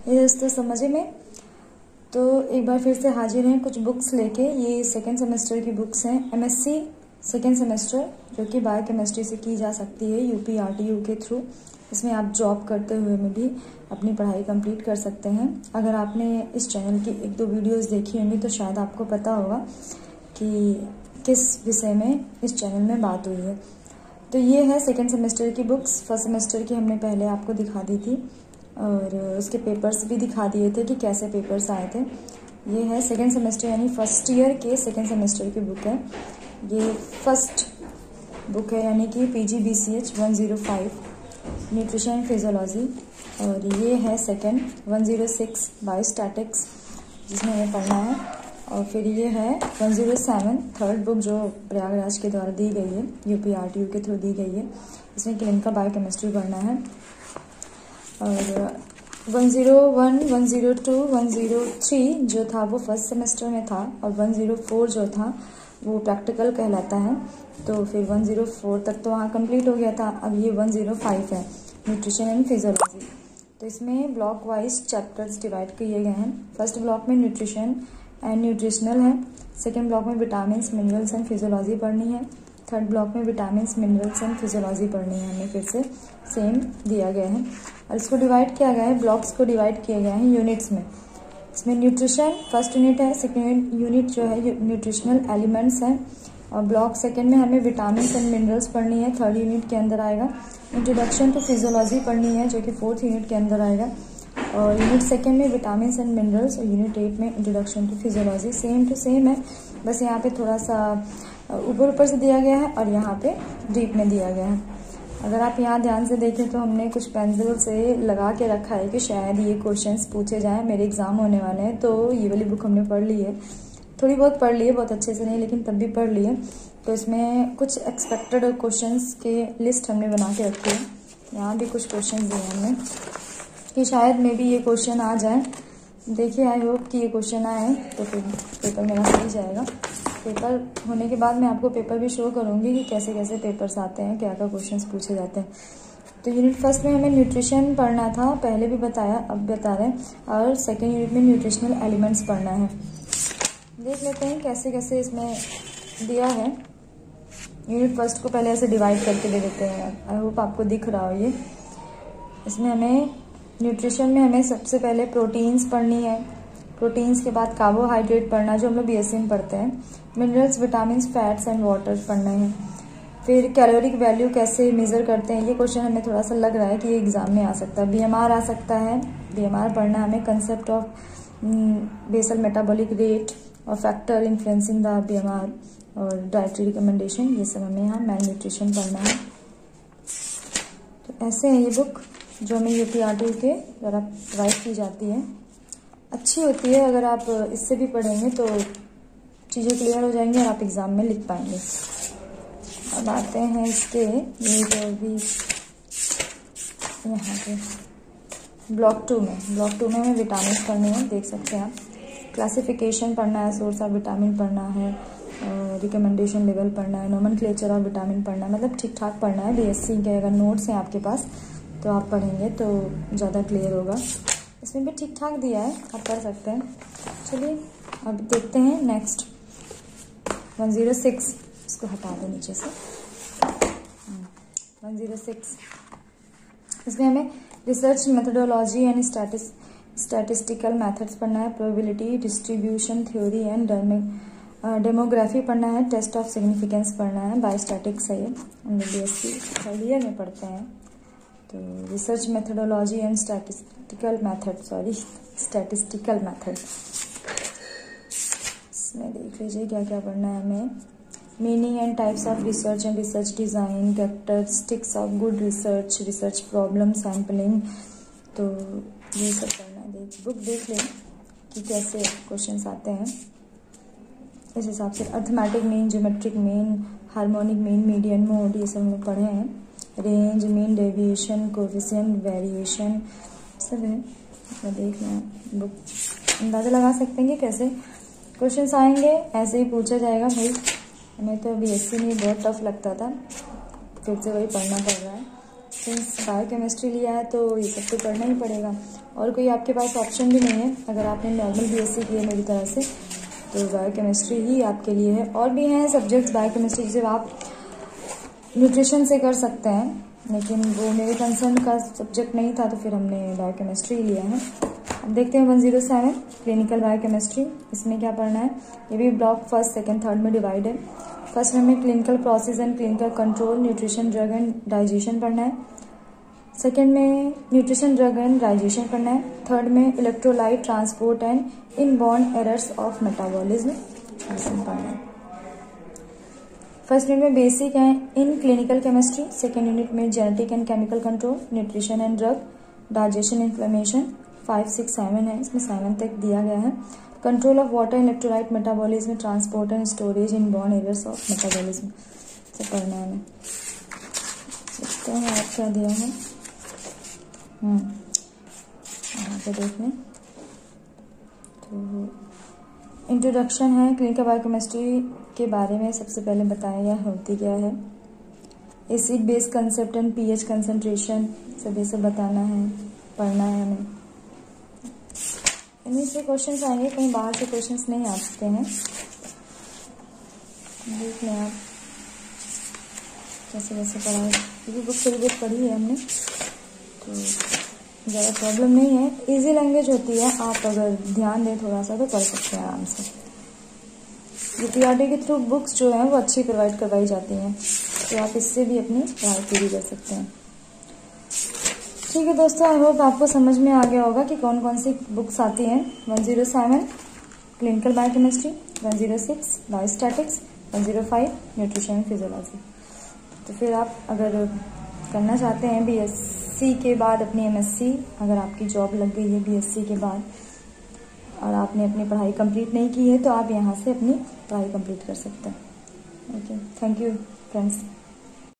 ये दोस्तों समझे में। तो एक बार फिर से हाजिर हैं कुछ बुक्स लेके। ये सेकेंड सेमेस्टर की बुक्स हैं, एमएससी सेकेंड सेमेस्टर, जो कि बायोकेमिस्ट्री से की जा सकती है यूपी आरटीयू के थ्रू। इसमें आप जॉब करते हुए में भी अपनी पढ़ाई कंप्लीट कर सकते हैं। अगर आपने इस चैनल की एक दो वीडियोस देखी होंगी तो शायद आपको पता होगा कि किस विषय में इस चैनल में बात हुई है। तो ये है सेकेंड सेमेस्टर की बुक्स। फर्स्ट सेमेस्टर की हमने पहले आपको दिखा दी थी और उसके पेपर्स भी दिखा दिए थे कि कैसे पेपर्स आए थे। ये है सेकेंड सेमेस्टर यानी फर्स्ट ईयर के सेकेंड सेमेस्टर की बुक है। ये फर्स्ट बुक है यानी कि PGBCH 105 न्यूट्रिशन फिजियोलॉजी, और ये है सेकेंड 106 बायोस्टैटिक्स जिसमें हमें पढ़ना है। और फिर ये है 107 थर्ड बुक जो प्रयागराज के द्वारा दी गई है, यूपी आरटीयू के थ्रू दी गई है। इसमें क्लिनिकल बायोकेमिस्ट्री पढ़ना है। और 101, 102, 103 जो था वो फर्स्ट सेमेस्टर में था, और 104 जो था वो प्रैक्टिकल कहलाता है। तो फिर 104 तक तो वहाँ कंप्लीट हो गया था। अब ये 105 है न्यूट्रिशन एंड फिजियोलॉजी। तो इसमें ब्लॉक वाइज चैप्टर्स डिवाइड किए गए हैं। फर्स्ट ब्लॉक में न्यूट्रिशन एंड न्यूट्रिशनल है। सेकेंड ब्लॉक में विटामिन मिनरल्स एंड फिजियोलॉजी पढ़नी है। थर्ड ब्लॉक में विटामिन मिनरल्स एंड फिजियोलॉजी पढ़नी है। हमें फिर से सेम दिया गया है और इसको डिवाइड किया गया है, ब्लॉक्स को डिवाइड किए गए हैं यूनिट्स में। इसमें न्यूट्रिशन फर्स्ट यूनिट है, सेकेंड यूनिट जो है न्यूट्रिशनल एलिमेंट्स है, और ब्लॉक सेकेंड में हमें विटामिन एंड मिनरल्स पढ़नी है, थर्ड यूनिट के अंदर आएगा। इंट्रोडक्शन टू फिजियोलॉजी पढ़नी है जो कि फोर्थ यूनिट के अंदर आएगा, और यूनिट सेकेंड में विटामिन एंड मिनरल्स, और यूनिट 8 में introduction to physiology. Same to same है, बस यहाँ पे थोड़ा सा ऊपर से दिया गया है और यहाँ पे डीप में दिया गया है। अगर आप यहाँ ध्यान से देखें तो हमने कुछ पेंसिल से लगा के रखा है कि शायद ये क्वेश्चंस पूछे जाएं, मेरे एग्जाम होने वाले हैं। तो ये वाली बुक हमने पढ़ ली है, थोड़ी बहुत पढ़ ली है, बहुत अच्छे से नहीं लेकिन तब भी पढ़ ली है। तो इसमें कुछ एक्सपेक्टेड क्वेश्चंस के लिस्ट हमने बना के रखी है। यहाँ भी कुछ क्वेश्चन दिए हमने कि शायद मे बी ये क्वेश्चन आ जाए। देखिए, आई होप कि ये क्वेश्चन आए तो फिर पेपर मेरा सही जाएगा। पेपर होने के बाद मैं आपको पेपर भी शो करूँगी कि कैसे कैसे पेपर्स आते हैं, क्या क्या क्वेश्चंस पूछे जाते हैं। तो यूनिट फर्स्ट में हमें न्यूट्रिशन पढ़ना था, पहले भी बताया अब बता रहे हैं, और सेकेंड यूनिट में न्यूट्रिशनल एलिमेंट्स पढ़ना है। देख लेते हैं कैसे कैसे इसमें दिया है। यूनिट फर्स्ट को पहले ऐसे डिवाइड करके दे देते हैं, आई होप आपको दिख रहा हो ये। इसमें हमें न्यूट्रिशन में हमें सबसे पहले प्रोटीन्स पढ़नी है, प्रोटीन्स के बाद कार्बोहाइड्रेट पढ़ना जो हम लोग BSc में पढ़ते हैं, minerals, vitamin, fats and water पढ़ना है। फिर कैलोरिक वैल्यू कैसे मेज़र करते हैं, ये क्वेश्चन हमें थोड़ा सा लग रहा है कि ये एग्जाम में आ सकता है। BMR आ सकता है, BMR पढ़ना है हमें, concept of basal metabolic rate और फैक्टर इन्फ्लुएंसिंग द BMR, और डाइटरी रिकमेंडेशन, ये सब हमें यहाँ मैल न्यूट्रिशन पढ़ना है। तो ऐसे है ये बुक जो हमें UPRT के द्वारा प्रोवाइड की जाती है। अच्छी होती है, अगर आप इससे भी पढ़ेंगे तो चीज़ें क्लियर हो जाएंगी और आप एग्ज़ाम में लिख पाएंगे। अब आते हैं इसके ये जो भी यहाँ पे ब्लॉक 2 में हमें विटामिन पढ़ने हैं, देख सकते हैं आप। क्लासिफिकेशन पढ़ना है, सोर्स ऑफ विटामिन पढ़ना है, रिकमेंडेशन लेवल पढ़ना है, नोमेनक्लेचर ऑफ विटामिन पढ़ना है, मतलब ठीक ठाक पढ़ना है। BSc के अगर नोट्स हैं आपके पास तो आप पढ़ेंगे तो ज़्यादा क्लियर होगा। इसमें भी ठीक ठाक दिया है, आप पढ़ सकते हैं। चलिए अब देखते हैं नेक्स्ट 106, इसको हटा दें नीचे से। 106 इसमें हमें research methodology and statistical methods पढ़ना है, probability distribution theory and demography पढ़ना है, टेस्ट ऑफ सिग्निफिकेंस पढ़ना है। बायोस्टैटिक्स है ये, हम लोग BSc थर्ड ईयर में पढ़ते हैं। तो research methodology and statistical method, इसमें देख लीजिए क्या क्या पढ़ना है हमें। Meaning and types of research and research design, characteristics of good research, research problem sampling, तो ये सब पढ़ना है। बुक देख लें कि कैसे क्वेश्चंस आते हैं। इस हिसाब से arithmetic mean, geometric mean, harmonic mean, median mode, ये सब हम लोग पढ़े हैं। Range, mean, deviation, coefficient, variation सब है। इसमें देख लें, बुक अंदाज़ा लगा सकते हैं कि कैसे क्वेश्चंस आएंगे, ऐसे ही पूछा जाएगा। भाई हमें तो BSc में बहुत टफ लगता था, फिर से वही पढ़ना पड़ रहा है। सिंस बायोकेमिस्ट्री लिया है तो ये सब तो पढ़ना ही पड़ेगा, और कोई आपके पास ऑप्शन भी नहीं है। अगर आपने नॉर्मल बीएससी की है मेरी तरह से तो बायोकेमिस्ट्री ही आपके लिए है। और भी हैं सब्जेक्ट्स बायोकेमिस्ट्री जिसे आप न्यूट्रिशन से कर सकते हैं, लेकिन वो मेरे कंसर्न का सब्जेक्ट नहीं था तो फिर हमने बायोकेमिस्ट्री लिया है। अब देखते हैं 107 क्लिनिकल बायोकेमिस्ट्री। इसमें क्या पढ़ना है, ये भी ब्लॉक फर्स्ट सेकंड थर्ड में डिवाइड है। फर्स्ट में हमें clinical process and clinical control, nutrition drug and digestion पढ़ना है। सेकंड में न्यूट्रिशन ड्रग एंड डाइजेशन पढ़ना है। थर्ड में electrolyte transport and inborn errors of metabolism पढ़ना है। फर्स्ट यूनिट में बेसिक है in clinical chemistry, second unit में genetic and chemical control, nutrition and drug, digestion, inflammation, 5, 6, 7 है, इसमें 7 तक दिया गया है। Control of water electrolyte metabolism, transport and storage in born arrears of metabolism से पढ़ना है हमें। देखते हैं आप क्या दिया है यहाँ पे देखने तो इंट्रोडक्शन है क्लिनिकल बायोकेमिस्ट्री के बारे में। सबसे पहले बताया गया होती क्या है, acid base concept and pH concentration सब ये सब बताना है, पढ़ना है हमें। इन्हीं से क्वेश्चंस आएंगे, कहीं बाहर से क्वेश्चंस नहीं आते हैं। देख लें आप कैसे कैसे पढ़ा है, क्योंकि बुक थोड़ी बहुत पढ़ी है हमने तो ज़्यादा प्रॉब्लम नहीं है। इजी लैंग्वेज होती है, आप अगर ध्यान दें थोड़ा सा तो पढ़ सकते हैं आराम से। यूपीआरटी के थ्रू बुक्स जो हैं वो अच्छी प्रोवाइड करवाई जाती हैं, तो आप इससे भी अपनी पढ़ाई पूरी कर सकते हैं। ठीक है दोस्तों, आई होप आपको समझ में आ गया होगा कि कौन कौन सी बुक्स आती हैं। 107 clinical biochemistry, 106 biostatics, 105 nutrition and physiology. तो फिर आप अगर करना चाहते हैं बीएससी के बाद अपनी एमएससी, अगर आपकी जॉब लग गई है बीएससी के बाद और आपने अपनी पढ़ाई कंप्लीट नहीं की है तो आप यहाँ से अपनी पढ़ाई कंप्लीट कर सकते हैं। Okay, thank you friends.